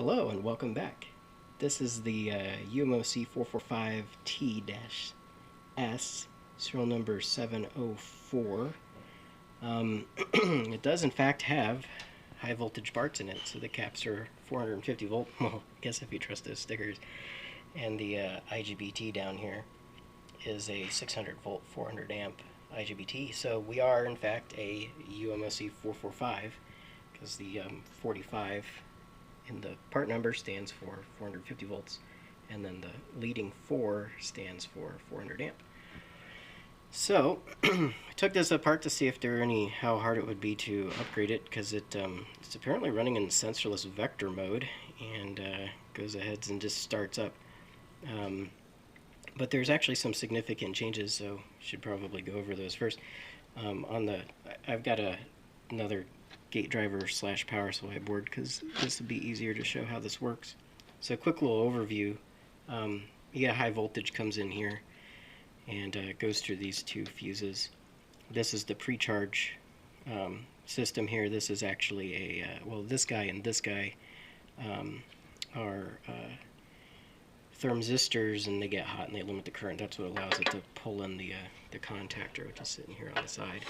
Hello and welcome back. This is the UMOC445T-S serial number 704. It does in fact have high voltage parts in it, so the caps are 450 volt, well, I guess if you trust those stickers, and the IGBT down here is a 600 volt 400 amp IGBT, so we are in fact a UMOC445 because the 45 in the part number stands for 450 volts, and then the leading 4 stands for 400 amp. So I took this apart to see if there were how hard it would be to upgrade it, because it's apparently running in sensorless vector mode and goes ahead and just starts up. But there's actually some significant changes, so should probably go over those first. I've got another gate driver / power supply board, because this would be easier to show how this works. So a quick little overview. High voltage comes in here and goes through these two fuses. This is the pre-charge system here. This is actually this guy and this guy are thermistors, and they get hot and they limit the current. That's what allows it to pull in the contactor, which is sitting here on the side.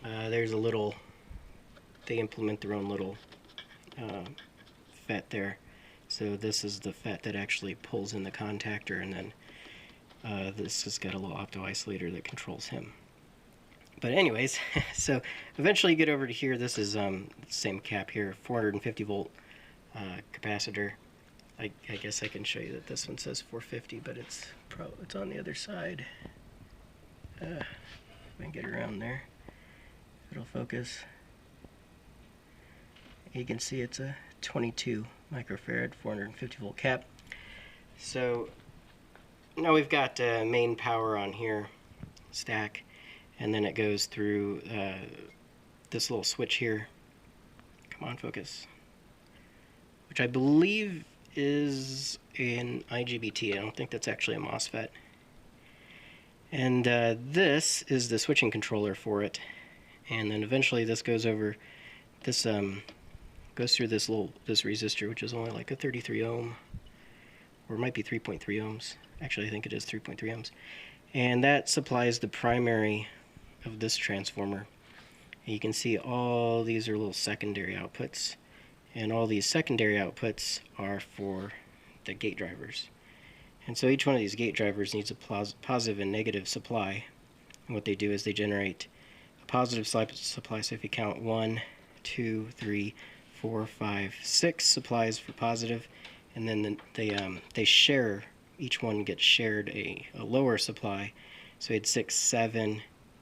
There's a little, they implement their own little FET there. So this is the FET that actually pulls in the contactor, and then this has got a little opto-isolator that controls him. But anyways, so eventually you get over to here. This is the same cap here, 450 volt capacitor. I guess I can show you that this one says 450, but it's on the other side. If I can get around there, it'll focus. You can see it's a 22 microfarad 450 volt cap. So now we've got main power on here, stack, and then it goes through this little switch here. Come on, focus. Which I believe is an IGBT. I don't think that's actually a MOSFET. And this is the switching controller for it. And then eventually this goes over, this goes through this resistor, which is only like a 33 ohm, or it might be 3.3 ohms. Actually, I think it is 3.3 ohms. And that supplies the primary of this transformer. And you can see all these are little secondary outputs. And all these secondary outputs are for the gate drivers. And so each one of these gate drivers needs a positive and negative supply. And what they do is they generate a positive supply. So if you count 1, 2, 3, 4, 5, 6 supplies for positive, and then they share, each one gets shared a lower supply. So we had 6, 7,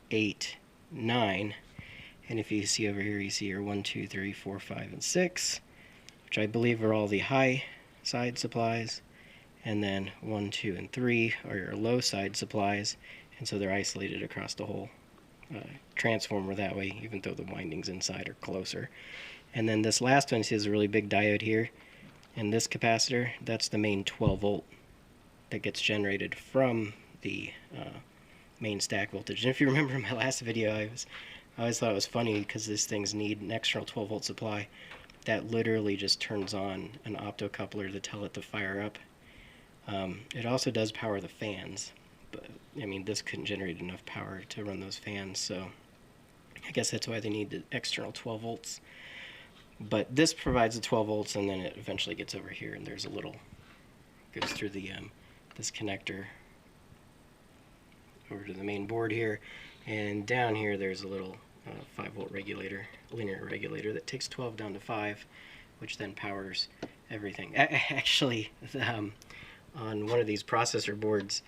8, 9. And if you see over here, you see your 1, 2, 3, 4, 5, and 6, which I believe are all the high side supplies. And then 1, 2, and 3 are your low side supplies. And so they're isolated across the whole transformer that way, even though the windings inside are closer. And then this last one, see, is a really big diode here. And this capacitor, that's the main 12 volt that gets generated from the main stack voltage. And if you remember in my last video, I always thought it was funny because these things need an external 12 volt supply. That literally just turns on an optocoupler to tell it to fire up. It also does power the fans, but I mean, this couldn't generate enough power to run those fans, so I guess that's why they need the external 12 volts. But this provides the 12 volts, and then it eventually gets over here, and there's a little, goes through the this connector over to the main board here, and down here there's a little 5 volt regulator, linear regulator, that takes 12 down to 5, which then powers everything. Actually, on one of these processor boards,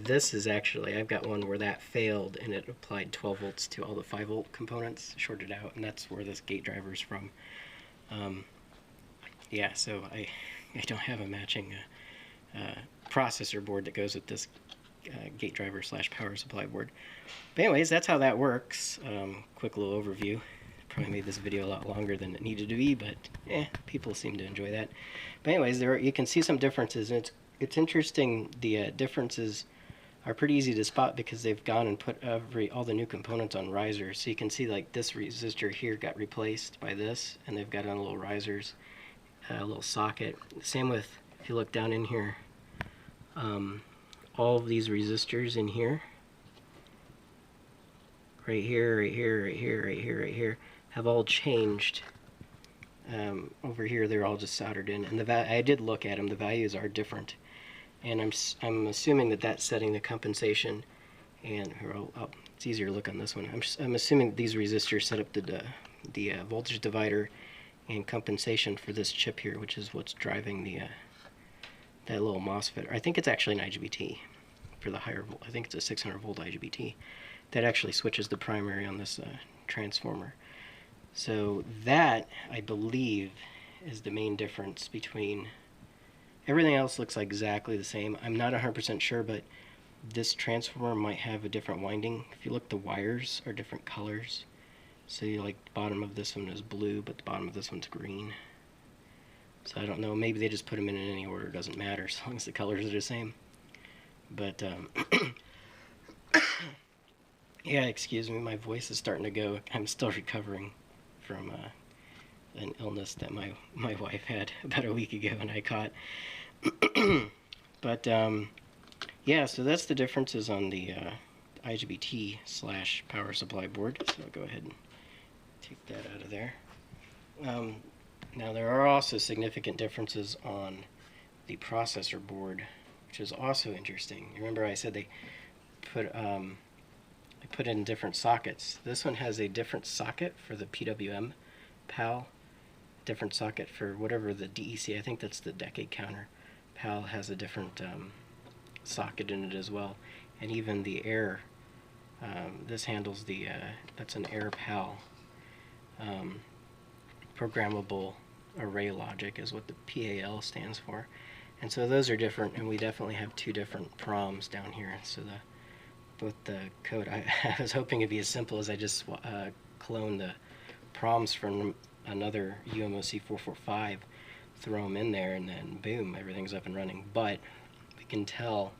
this is actually, I've got one where that failed and it applied 12 volts to all the 5 volt components, shorted out, and that's where this gate driver is from. Yeah, so I don't have a matching processor board that goes with this gate driver / power supply board. But anyways, that's how that works. Quick little overview. Probably made this video a lot longer than it needed to be, but people seem to enjoy that. But anyways, you can see some differences, and it's interesting. The differences are pretty easy to spot because they've gone and put all the new components on risers. So you can see like this resistor here got replaced by this, and they've got on little risers. little socket. Same with, if you look down in here, all of these resistors in here, right here, right here, right here, right here, right here, have all changed. Over here, they're all just soldered in, and I did look at them. The values are different, and I'm assuming that that's setting the compensation. And it's easier to look on this one. I'm assuming that these resistors set up the voltage divider and compensation for this chip here, which is what's driving that little MOSFET. I think it's actually an IGBT for the higher volt. I think it's a 600 volt IGBT that actually switches the primary on this transformer. So that, I believe, is the main difference between everything else. Looks exactly the same. I'm not 100% sure, but this transformer might have a different winding. If you look, the wires are different colors. So like the bottom of this one is blue, but the bottom of this one's green. So I don't know, maybe they just put them in any order, it doesn't matter as long as the colors are the same. But yeah, excuse me, my voice is starting to go. I'm still recovering from an illness that my wife had about a week ago and I caught. But yeah, so that's the differences on the IGBT / power supply board. So I'll go ahead and take that out of there. Now there are also significant differences on the processor board, which is also interesting. Remember I said they put in different sockets. This one has a different socket for the PWM PAL, different socket for whatever the DEC, I think that's the decade counter. PAL has a different socket in it as well, and even the air, this handles the that's an air PAL. Programmable array logic is what the PAL stands for, and so those are different, and we definitely have two different PROMs down here. So both the code, I was hoping it'd be as simple as I just clone the PROMs from another UMOC445, throw them in there, and then boom, everything's up and running. But we can tell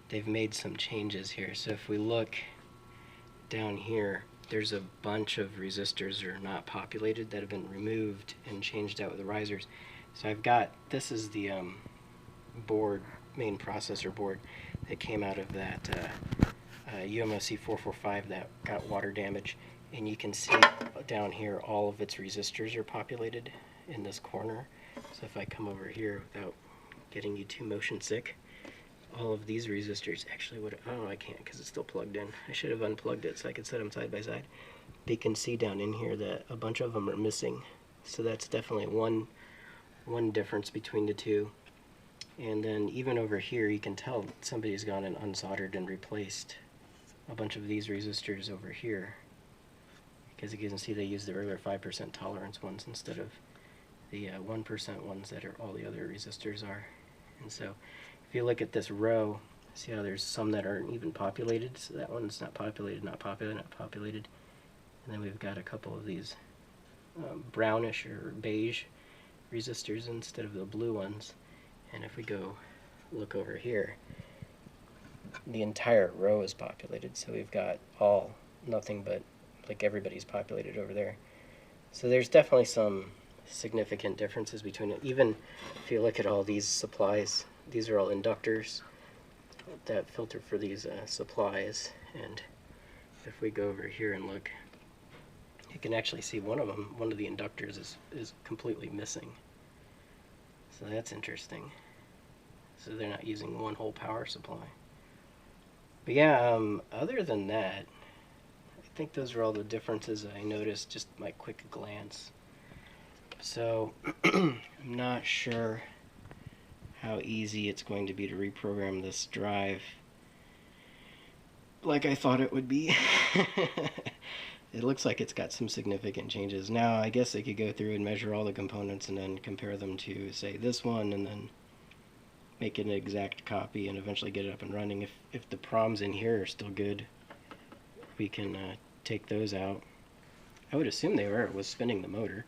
they've made some changes here. So if we look down here, there's a bunch of resistors that are not populated that have been removed and changed out with the risers. So I've got, this is the board, main processor board that came out of that UMOC445 that got water damage, and you can see down here all of its resistors are populated in this corner. So if I come over here without getting you too motion sick, all of these resistors actually would, oh, I can't because it's still plugged in. I should have unplugged it so I could set them side by side. They can see down in here that a bunch of them are missing. So that's definitely one difference between the two. And then even over here, you can tell somebody's gone and unsoldered and replaced a bunch of these resistors over here. Because you can see they use the regular 5% tolerance ones instead of the 1% ones that are all the other resistors are. And so if you look at this row, see how there's some that aren't even populated. So that one's not populated, not populated, not populated. And then we've got a couple of these brownish or beige resistors instead of the blue ones. And if we go look over here, the entire row is populated. So we've got all, nothing but, like everybody's populated over there. So there's definitely some significant differences between it. Even if you look at all these supplies, these are all inductors that filter for these supplies. And if we go over here and look, you can actually see one of them, one of the inductors is completely missing. So that's interesting. So they're not using one whole power supply. But yeah, other than that, I think those are all the differences I noticed, just my quick glance. So I'm not sure how easy it's going to be to reprogram this drive like I thought it would be. It looks like it's got some significant changes. Now I guess I could go through and measure all the components and then compare them to, say, this one, and then make it an exact copy and eventually get it up and running. If the PROMs in here are still good, we can take those out. I would assume they was spinning the motor.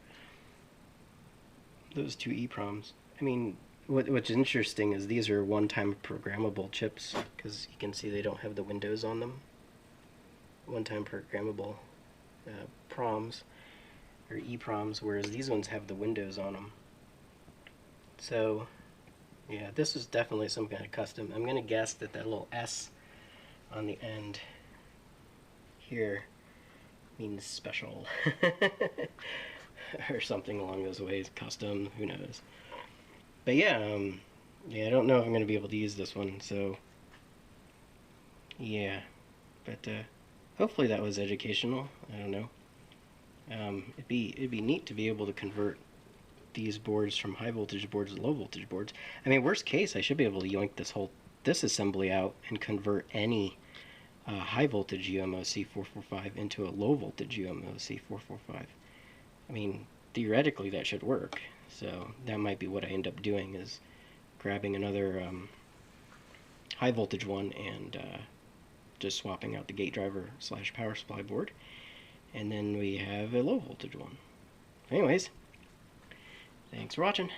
Those two EPROMs. I mean, what's interesting is these are one-time programmable chips, because you can see they don't have the windows on them. One-time programmable PROMs, or EPROMs, whereas these ones have the windows on them. So yeah, this is definitely some kind of custom. I'm gonna guess that that little S on the end here means special or something along those ways. Custom, who knows? But yeah, yeah, I don't know if I'm gonna be able to use this one. So yeah, but hopefully that was educational. I don't know. It'd be neat to be able to convert these boards from high voltage boards to low voltage boards. I mean, worst case, I should be able to yoink this assembly out and convert any high voltage UMOC445 into a low voltage UMOC445. I mean, theoretically that should work. So that might be what I end up doing, is grabbing another high voltage one and just swapping out the gate driver / power supply board, and then we have a low voltage one. Anyways, thanks for watching.